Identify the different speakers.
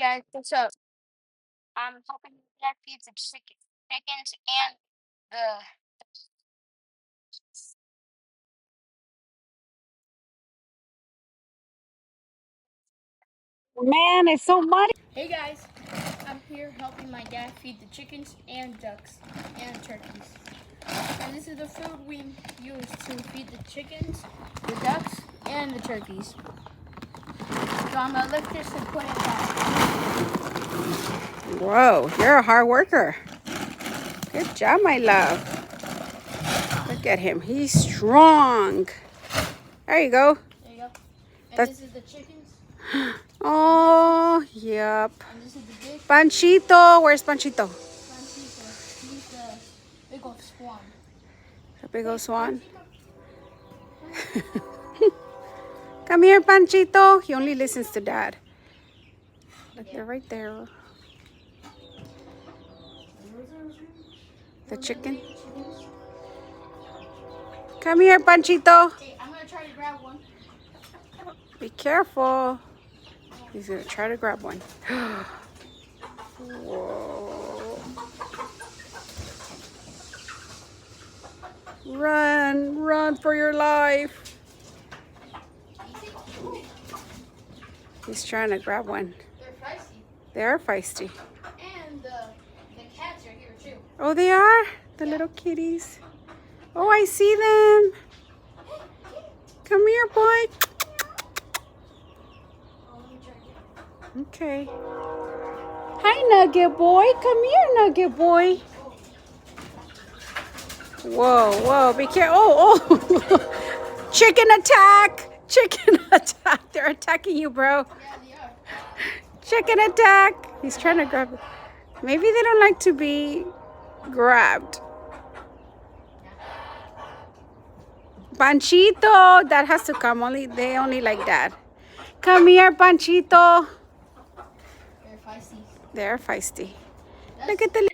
Speaker 1: guys, what's up? I'm helping Dad feed the chickens and the.
Speaker 2: Man, it's so muddy.
Speaker 1: Hey guys, I'm here helping my dad feed the chickens and ducks and turkeys. And this is the food we use to feed the chickens, the ducks, and the turkeys. So I'm gonna lift this and put it down.
Speaker 2: Whoa, you're a hard worker. Good job, my love. Look at him. He's strong. There you go.
Speaker 1: There you go. And
Speaker 2: That's,
Speaker 1: this is the chickens.
Speaker 2: oh, yep.
Speaker 1: And this is the big
Speaker 2: Panchito. Where's Panchito?
Speaker 1: Francisco. He's the big old swan.
Speaker 2: The big old swan. Come here, Panchito. He only listens to Dad. Look, they're right there. The chicken. Come here, Panchito.
Speaker 1: Hey, I'm gonna try to grab one.
Speaker 2: Be careful. He's gonna try to grab one. Whoa. Run for your life. He's trying to grab one.
Speaker 1: They're feisty.
Speaker 2: They are feisty.
Speaker 1: And the cats are here too.
Speaker 2: Oh, they are? The little kitties. Oh, I see them. Come here, boy.
Speaker 1: Oh, let me try again.
Speaker 2: Okay. Hi, Nugget boy. Come here, Nugget boy. Whoa. Be careful. Oh. Chicken attack. Chicken attack. They're attacking you, bro.
Speaker 1: Yeah, they are.
Speaker 2: Chicken attack. He's trying to grab it. Maybe they don't like to be grabbed. Panchito. That has to come. They only like that. Come here, Panchito.
Speaker 1: They're feisty.
Speaker 2: They're feisty. Look at the